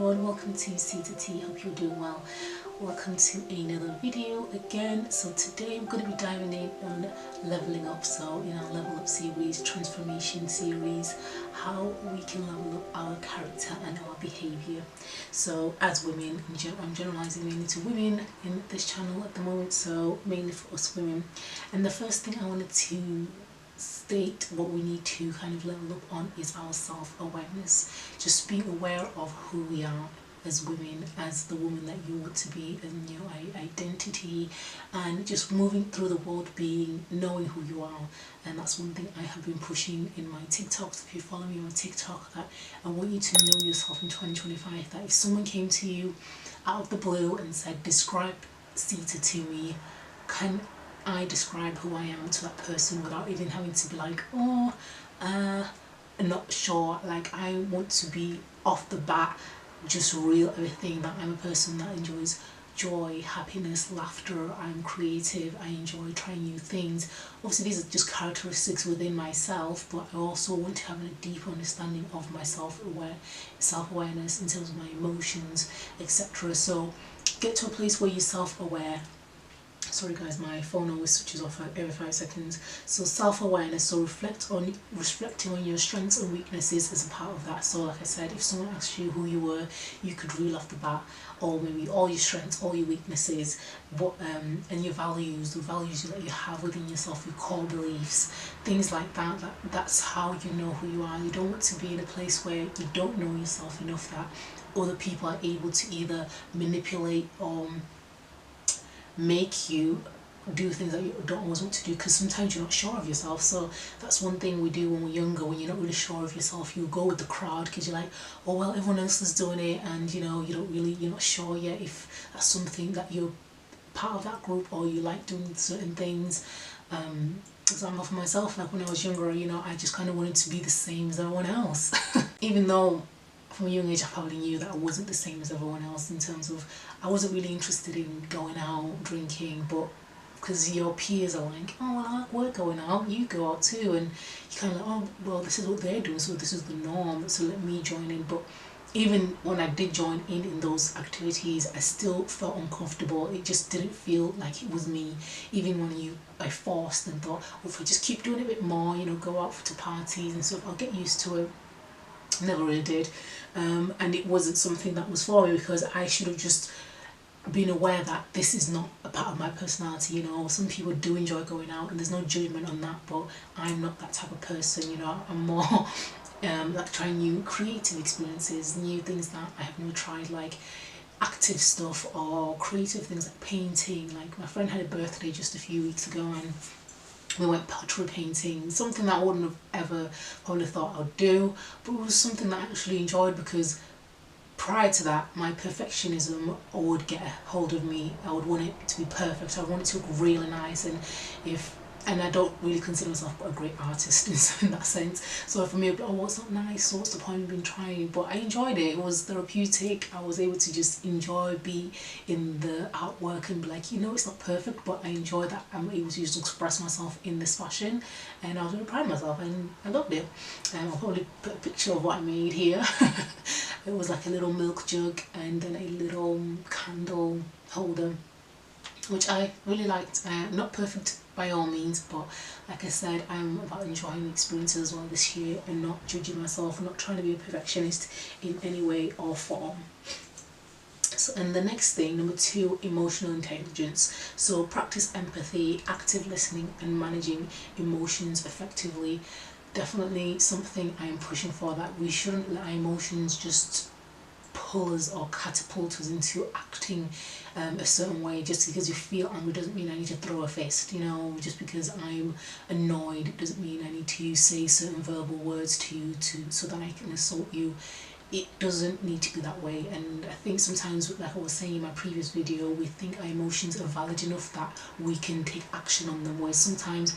everyone, welcome to C to T. Hope you're doing well. Welcome to another video again. So today I'm going to be diving in on leveling up. So in our level up series, transformation series, how we can level up our character and our behavior. So as women, I'm generalizing mainly to women in this channel at the moment, so mainly for us women. And the first thing I wanted to state what we need to kind of level up on is our self-awareness. Just being aware of who we are as women, as the woman that you want to be, and your identity, and just moving through the world knowing who you are. And that's one thing I have been pushing in my TikToks. If you follow me on TikTok, that I want you to know yourself in 2025, that if someone came to you out of the blue and said, describe Sita to me, can I describe who I am to that person without even having to be like, oh, I'm not sure. Like, I want to be off the bat just real everything, that I'm a person that enjoys joy, happiness, laughter, I'm creative, I enjoy trying new things. Obviously these are just characteristics within myself, but I also want to have a deep understanding of my self-awareness in terms of my emotions, etc. So get to a place where you're self-aware. Sorry guys, my phone always switches off every 5 seconds. So self-awareness, so reflecting on your strengths and weaknesses is a part of that. So like I said, if someone asked you who you were, you could reel off the bat, or maybe all your strengths, all your weaknesses, and your values, the values that you have within yourself, your core beliefs, things like that. That's how you know who you are. You don't want to be in a place where you don't know yourself enough that other people are able to either manipulate or make you do things that you don't always want to do, because sometimes you're not sure of yourself. So that's one thing we do when we're younger. When you're not really sure of yourself, you go with the crowd because you're like, oh well, everyone else is doing it, and you're not sure yet if that's something that you're part of that group, or you like doing certain things. Example for myself, like when I was younger, I just kind of wanted to be the same as everyone else. Even though from a young age I probably knew that I wasn't the same as everyone else, in terms of I wasn't really interested in going out drinking, but because your peers are like, oh well, we're going out, you go out too, and you kind of like, oh well, this is what they're doing, so this is the norm, so let me join in. But even when I did join in those activities, I still felt uncomfortable. It just didn't feel like it was me. Even when I forced and thought, well, if I just keep doing it a bit more, go out to parties and stuff, I'll get used to it. Never really did. And it wasn't something that was for me, because I should have just been aware that this is not a part of my personality. Some people do enjoy going out, and there's no judgment on that, but I'm not that type of person. I'm more like trying new creative experiences, new things that I have never tried, like active stuff or creative things like painting. Like my friend had a birthday just a few weeks ago, and we went pottery painting, something that I wouldn't have ever probably thought I'd do, but it was something that I actually enjoyed, because prior to that, my perfectionism would get a hold of me. I would want it to be perfect. I want it to look really nice, and I don't really consider myself a great artist in that sense. So for me, oh, what's not nice? So what's the point of been trying? But I enjoyed it. It was therapeutic. I was able to just be in the artwork and be like, it's not perfect, but I enjoy that I'm able to just express myself in this fashion, and I was really proud of myself, and I loved it. I'll probably put a picture of what I made here. It was like a little milk jug and then a little candle holder, which I really liked. Not perfect by all means, but like I said, I'm about enjoying the experience as well this year, and not judging myself, not trying to be a perfectionist in any way or form. So, and the next thing, number 2, emotional intelligence. So practice empathy, active listening, and managing emotions effectively. Definitely something I am pushing for, that we shouldn't let our emotions just pull us or catapult us into acting a certain way. Just because you feel angry doesn't mean I need to throw a fist, just because I'm annoyed doesn't mean I need to say certain verbal words to you so that I can assault you. It doesn't need to be that way. And I think sometimes, like I was saying in my previous video, we think our emotions are valid enough that we can take action on them, whereas sometimes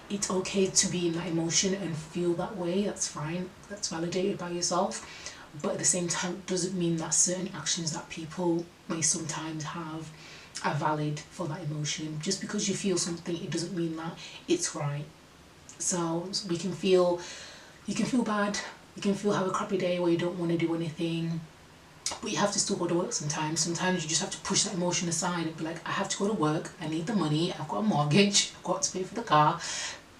it's okay to be in that emotion and feel that way. That's fine, that's validated by yourself, but at the same time it doesn't mean that certain actions that people may sometimes have are valid for that emotion. Just because you feel something, it doesn't mean that it's right. So you can feel bad, you can have a crappy day where you don't want to do anything, but you have to still go to work sometimes. Sometimes you just have to push that emotion aside and be like, I have to go to work, I need the money, I've got a mortgage, I've got to pay for the car.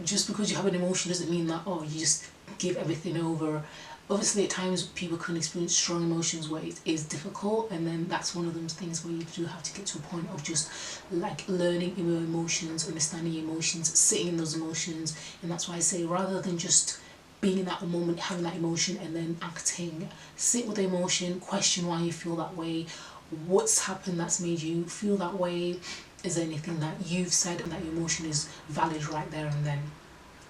Just because you have an emotion doesn't mean that, oh, you just give everything over. Obviously at times people can experience strong emotions where it is difficult, and then that's one of those things where you do have to get to a point of just like learning your emotions, understanding your emotions, sitting in those emotions. And that's why I say, rather than just being in that moment, having that emotion and then acting, sit with the emotion, question why you feel that way, what's happened that's made you feel that way, is there anything that you've said and that your emotion is valid right there and then.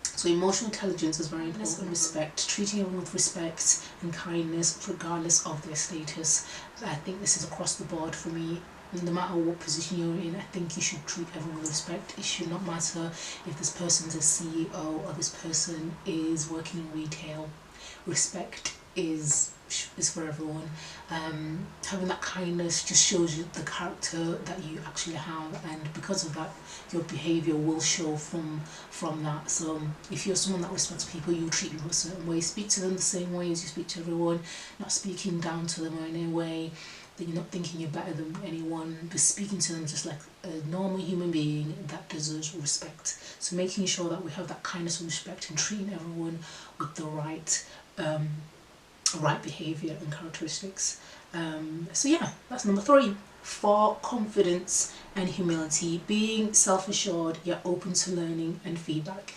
So emotional intelligence is very important. And respect, treating everyone with respect and kindness regardless of their status. I think this is across the board for me. No matter what position you're in, I think you should treat everyone with respect. It should not matter if this person's a CEO or this person is working in retail. Respect is for everyone. Having that kindness just shows you the character that you actually have, and because of that your behaviour will show from that. So if you're someone that respects people, you treat people a certain way, speak to them the same way as you speak to everyone, not speaking down to them in any way that you're not thinking you're better than anyone, but speaking to them just like a normal human being that deserves respect. So making sure that we have that kindness and respect and treating everyone with the right behaviour and characteristics. So yeah, that's number 3. 4, confidence and humility. Being self-assured, yet open to learning and feedback.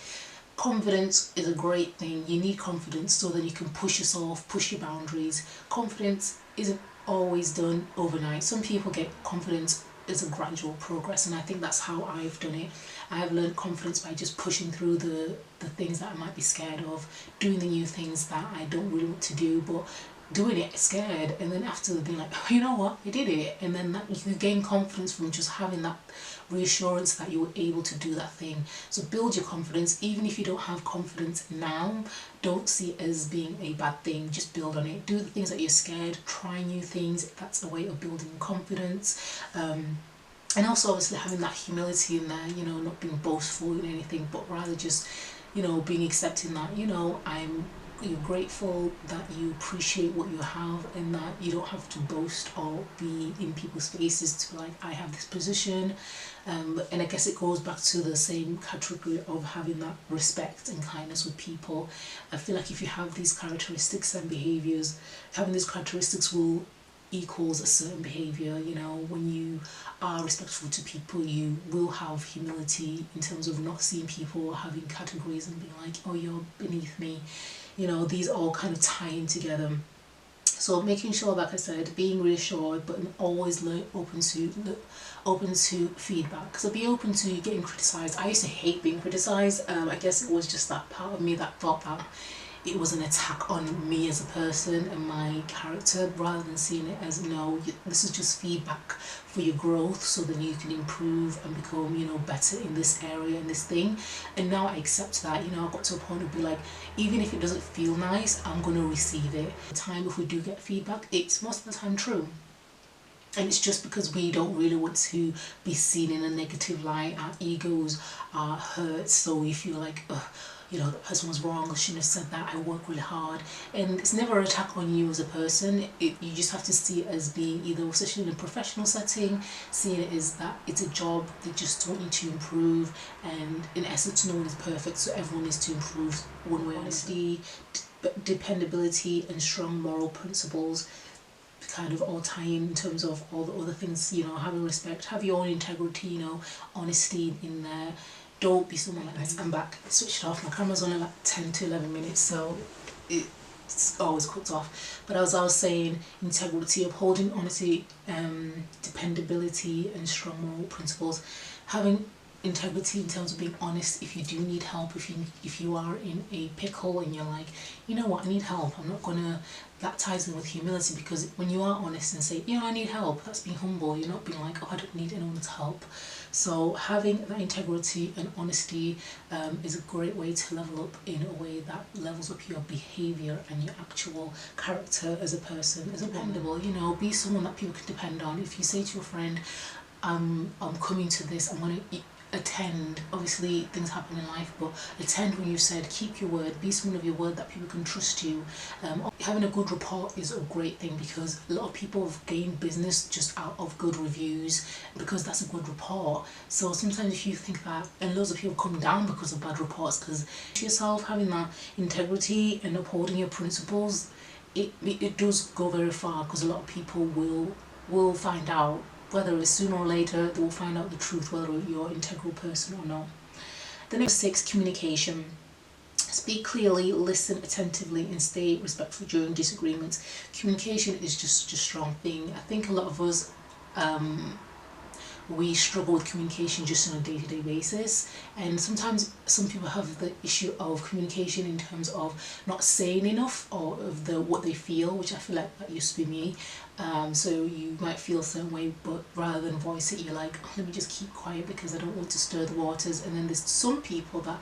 Confidence is a great thing. You need confidence so that you can push yourself, push your boundaries. Confidence isn't always done overnight. Some people get confidence as a gradual progress, and I think that's how I've done it. I've learned confidence by just pushing through the things that I might be scared of, doing the new things that I don't really want to do, but doing it scared, and then after being like, oh, you know what, I did it, and then that you gain confidence from just having that reassurance that you were able to do that thing. So build your confidence. Even if you don't have confidence now, don't see it as being a bad thing. Just build on it. Do the things that you're scared, try new things. That's a way of building confidence. And also obviously having that humility in there, you know, not being boastful in anything, but rather just, you know, being accepting that, you know, you're grateful, that you appreciate what you have, and that you don't have to boast or be in people's faces to be like, I have this position. And I guess it goes back to the same category of having that respect and kindness with people. I feel like if you have these characteristics and behaviours, having these characteristics will equals a certain behaviour. You know, when you are respectful to people, you will have humility in terms of not seeing people having categories and being like, oh, you're beneath me. You know, these all kind of tie in together. So making sure, like I said, being reassured, but always open to feedback. So be open to getting criticised. I used to hate being criticised. I guess it was just that part of me that thought that it was an attack on me as a person and my character, rather than seeing it as, no, this is just feedback for your growth, so then you can improve and become, you know, better in this area and this thing. And now I accept that. You know, I got to a point of be like, even if it doesn't feel nice, I'm going to receive it. The time if we do get feedback, it's most of the time true. And it's just because we don't really want to be seen in a negative light. Our egos are hurt, so we feel like, you know, that person was wrong, I shouldn't have said that, I work really hard. And it's never an attack on you as a person. You just have to see it as being either, especially in a professional setting, seeing it as that it's a job, they just want you to improve, and in essence no one is perfect, so everyone needs to improve one way. Honesty, dependability and strong moral principles kind of all tie in terms of all the other things, you know, having respect, have your own integrity, you know, honesty in there. Don't be someone like this. I'm back. I switched it off. My camera's only like 10 to 11 minutes, so it's always cut off. But as I was saying, integrity, upholding honesty, dependability and strong moral principles. Having integrity in terms of being honest if you do need help, if you are in a pickle and you're like, you know what, I need help, I'm not gonna, that ties in with humility, because when you are honest and say, yeah, I need help, that's being humble. You're not being like, oh, I don't need anyone's help. So having that integrity and honesty is a great way to level up in a way that levels up your behaviour and your actual character as a person, as a dependable, you know, be someone that people can depend on. If you say to your friend, I'm coming to this, attend. Obviously things happen in life, but attend when you said, keep your word, be someone of your word, that people can trust you. Having a good rapport is a great thing, because a lot of people have gained business just out of good reviews, because that's a good rapport. So sometimes if you think that, and loads of people come down because of bad reports, because yourself having that integrity and upholding your principles, it does go very far, because a lot of people will find out, whether it's sooner or later, they will find out the truth, whether you're an integral person or not. The next 6, communication. Speak clearly, listen attentively, and stay respectful during disagreements. Communication is just a strong thing. I think a lot of us, we struggle with communication just on a day-to-day basis, and sometimes some people have the issue of communication in terms of not saying enough, or of what they feel, which I feel like that used to be me. So you might feel a certain way, but rather than voice it, you're like, oh, let me just keep quiet because I don't want to stir the waters. And then there's some people that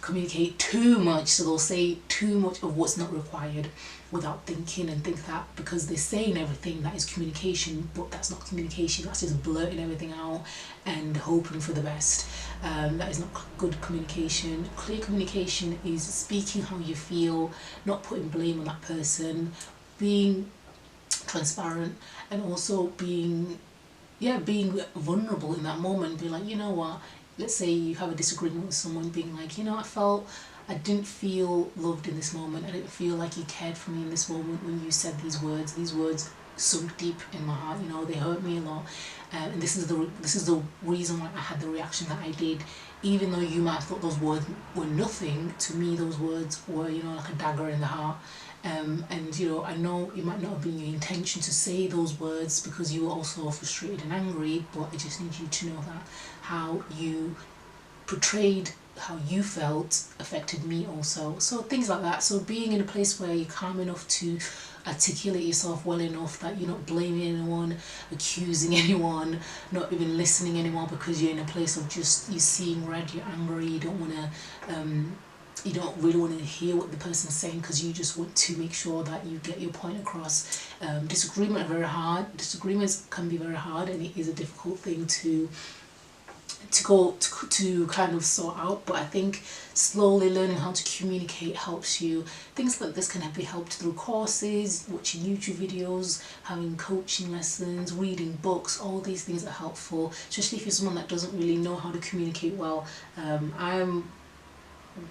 communicate too much, so they'll say too much of what's not required without thinking, and think that because they're saying everything, that is communication, but that's not communication. That's just blurting everything out and hoping for the best. That is not good communication. Clear communication is speaking how you feel, not putting blame on that person, being transparent, and also being vulnerable in that moment. Be like, you know what, let's say you have a disagreement with someone, being like, you know, I didn't feel loved in this moment. I didn't feel like you cared for me in this moment when you said these words. These words sunk deep in my heart, you know, they hurt me a lot. And this is the reason why I had the reaction that I did. Even though you might have thought those words were nothing, to me those words were, you know, like a dagger in the heart. And you know, I know it might not have been your intention to say those words, because you were also frustrated and angry, but I just need you to know that how you portrayed how you felt affected me also. So things like that. So being in a place where you're calm enough to articulate yourself well enough that you're not blaming anyone, accusing anyone, not even listening anymore, because you're in a place of just, you're seeing red, you're angry, you don't want to you don't really want to hear what the person's saying, because you just want to make sure that you get your point across. Disagreements are very hard. Disagreements can be very hard, and it is a difficult thing to kind of sort out, but I think slowly learning how to communicate helps you. Things like this can be helped through courses, watching YouTube videos, having coaching lessons, reading books. All these things are helpful, especially if you're someone that doesn't really know how to communicate well.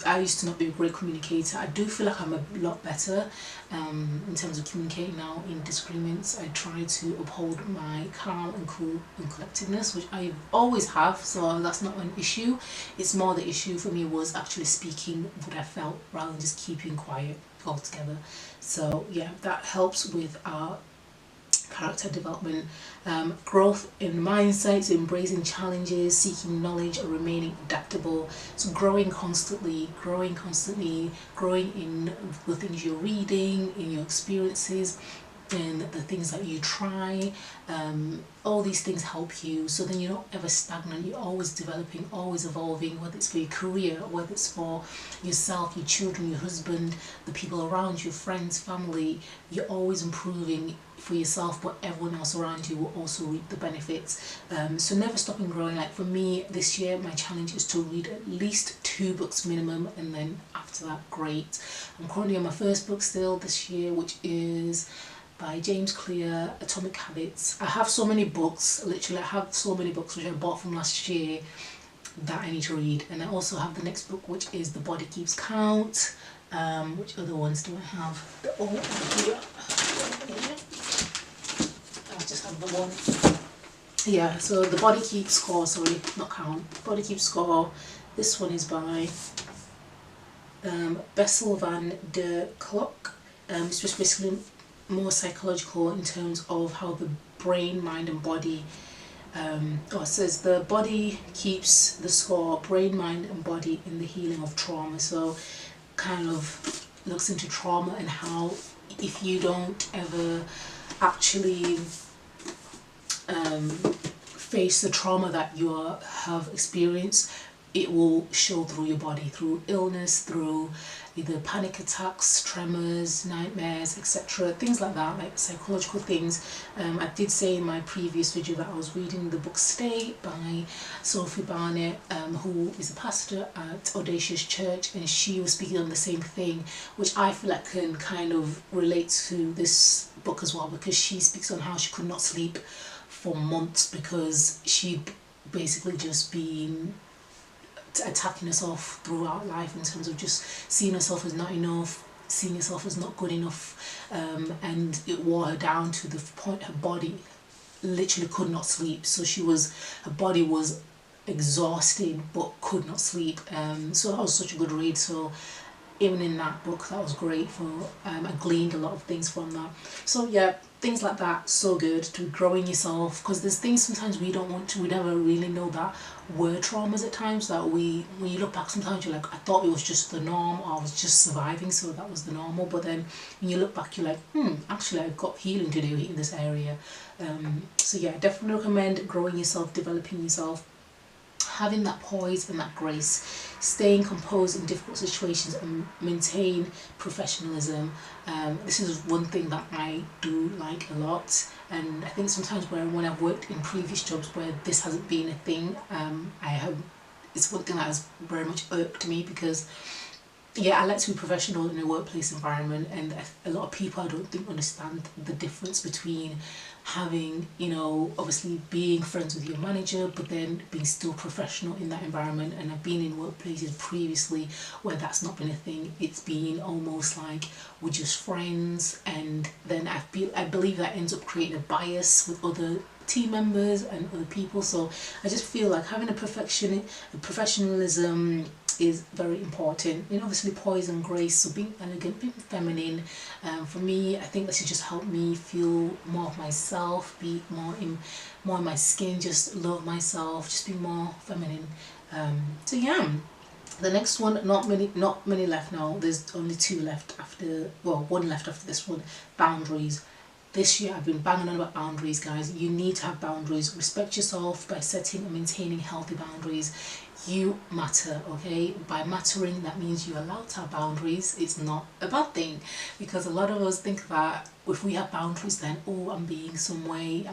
I used to not be a great communicator. I do feel like I'm a lot better in terms of communicating now in disagreements. I try to uphold my calm and cool and collectedness, which I always have, so that's not an issue. It's more the issue for me was actually speaking what I felt rather than just keeping quiet altogether. So yeah, that helps with our character development. Growth in mindsets, embracing challenges, seeking knowledge, or remaining adaptable. So growing constantly, growing in the things you're reading, in your experiences, and the things that you try. All these things help you, so then you're not ever stagnant. You're always developing, always evolving, whether it's for your career, whether it's for yourself, your children, your husband, the people around you, friends, family. You're always improving for yourself, but everyone else around you will also reap the benefits. So never stopping growing. Like for me this year, my challenge is to read at least 2 books minimum, and then after that, great. I'm currently on my first book still this year, which is by James Clear, Atomic Habits. I have so many books, literally I have so many books which I bought from last year that I need to read. And I also have the next book, which is The Body Keeps Count. Which other ones do I have? They're all here. I just have the one. Yeah, so The Body Keeps Score, sorry, not count. Body Keeps Score. This one is by Bessel van der Kolk. It's just basically more psychological in terms of how the brain, mind and body, it says the body keeps the score, brain, mind and body in the healing of trauma. So kind of looks into trauma and how if you don't ever actually face the trauma that you have experienced, it will show through your body, through illness, through either panic attacks, tremors, nightmares, etc. Things like that, like psychological things. I did say in my previous video that I was reading the book Stay by Sophie Barnett, who is a pastor at Audacious Church, and she was speaking on the same thing, which I feel like can kind of relate to this book as well, because she speaks on how she could not sleep for months because she'd basically just been attacking herself throughout life in terms of just seeing herself as not enough, seeing herself as not good enough, and it wore her down to the point her body literally could not sleep. So her body was exhausted but could not sleep. So that was such a good read. So even in that book, that was great for I gleaned a lot of things from that. So yeah, things like that, so good to growing yourself, because there's things sometimes we never really know that were traumas at times, that when you look back sometimes you're like, I thought it was just the norm, or I was just surviving, so that was the normal. But then when you look back you're like, actually I've got healing to do in this area. So yeah, definitely recommend growing yourself, developing yourself, having that poise and that grace, staying composed in difficult situations, and maintain professionalism. This is one thing that I do like a lot, and I think sometimes when I've worked in previous jobs where this hasn't been a thing, it's one thing that has very much irked me, because yeah, I like to be professional in a workplace environment, and a lot of people I don't think understand the difference between having, obviously being friends with your manager, but then being still professional in that environment. And I've been in workplaces previously where that's not been a thing. It's been almost like we're just friends, and then I believe that ends up creating a bias with other team members and other people. So I just feel like having a professionalism is very important. Obviously poise and grace, so being elegant, being feminine. For me, I think this has just helped me feel more of myself, be more in my skin, just love myself, just be more feminine. So yeah, the next one, not many left now. There's only two left after, well, one left after this one. Boundaries. This year I've been banging on about boundaries, guys. You need to have boundaries. Respect yourself by setting and maintaining healthy boundaries. You matter, okay? By mattering, that means you're allowed to have boundaries. It's not a bad thing, because a lot of us think that if we have boundaries, then, oh, I'm being some way,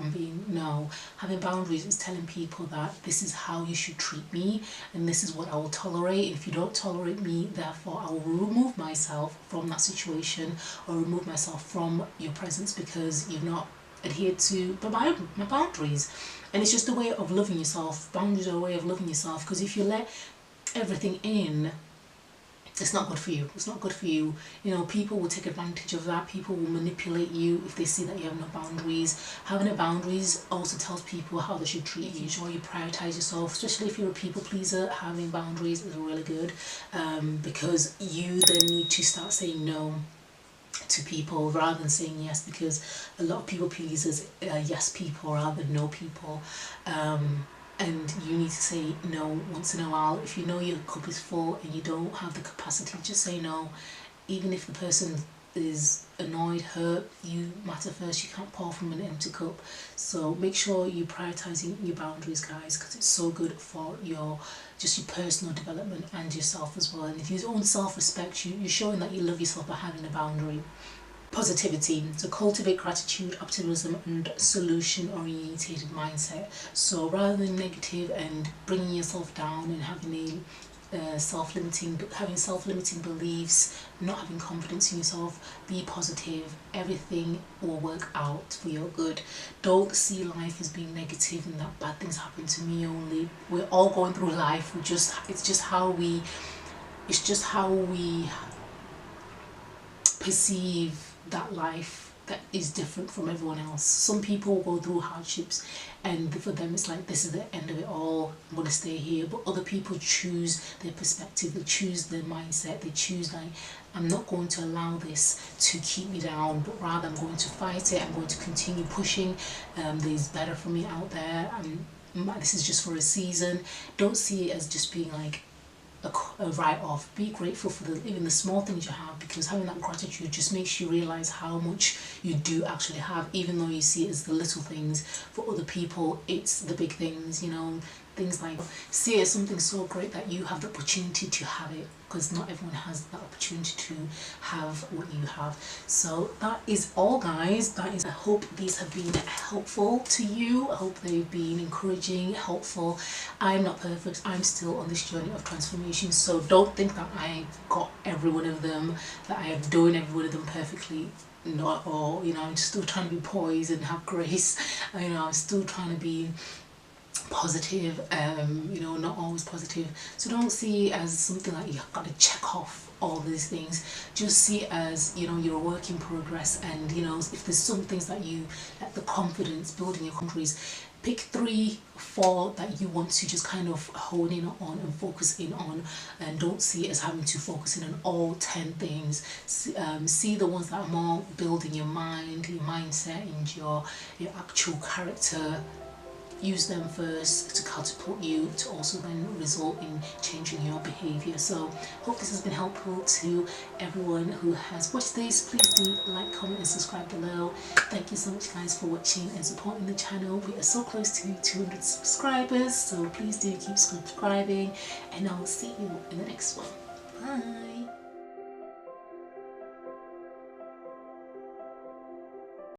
no. Having boundaries is telling people that this is how you should treat me, and this is what I will tolerate. If you don't tolerate me, therefore I will remove myself from that situation, or remove myself from your presence, because you've not adhered to my boundaries. And it's just a way of loving yourself. Boundaries are a way of loving yourself, because if you let everything in, it's not good for you. It's not good for you. People will take advantage of that. People will manipulate you if they see that you have no boundaries. Having no boundaries also tells people how they should treat you. Ensure you prioritize yourself, especially if you're a people pleaser. Having boundaries is really good, because you then need to start saying no to people rather than saying yes, because a lot of people pleasers are yes people rather than no people. And you need to say no once in a while. If you know your cup is full and you don't have the capacity, just say no. Even if the person is annoyed, hurt, you matter first. You can't pour from an empty cup. So make sure you're prioritizing your boundaries, guys, because it's so good for your personal development and yourself as well. And if you own self-respect, you're showing that you love yourself by having a boundary. Positivity, so cultivate gratitude, optimism, and solution-oriented mindset. So rather than negative and bringing yourself down and having self-limiting beliefs, not having confidence in yourself, be positive. Everything will work out for your good. Don't see life as being negative and that bad things happen to me only. We're all going through life. It's just how we perceive that life that is different from everyone else. Some people go through hardships and for them it's like, this is the end of it all, I'm going to stay here. But other people choose their perspective, they choose their mindset, they choose like, I'm not going to allow this to keep me down, but rather I'm going to fight it, I'm going to continue pushing. There's better for me out there, and this is just for a season. Don't see it as just being like a write-off. Be grateful for even the small things you have, because having that gratitude just makes you realize how much you do actually have, even though you see it as the little things. For other people it's the big things. things like see it as something so great that you have the opportunity to have it, because not everyone has that opportunity to have what you have. So that is all, guys. That is, I hope these have been helpful to you. I hope they've been encouraging, helpful. I'm not perfect. I'm still on this journey of transformation, so don't think that I got every one of them, that I am doing every one of them perfectly. Not all, you know, I'm still trying to be poised and have grace. You know, I'm still trying to be positive, you know, not always positive. So don't see it as something like you've got to check off all these things. Just see it as, you know, you're a work in progress, and you know, if there's some things that you, like the confidence, building your confidence, pick 3 or 4 that you want to just kind of hone in on and focus in on, and don't see it as having to focus in on all 10 things. See the ones that are more building your mind, your mindset, and your actual character. Use them first to catapult you to also then result in changing your behaviour. So hope this has been helpful to everyone who has watched this. Please do like, comment and subscribe below. Thank you so much, guys, for watching and supporting the channel. We are so close to 200 subscribers, so please do keep subscribing, and I'll see you in the next one. Bye.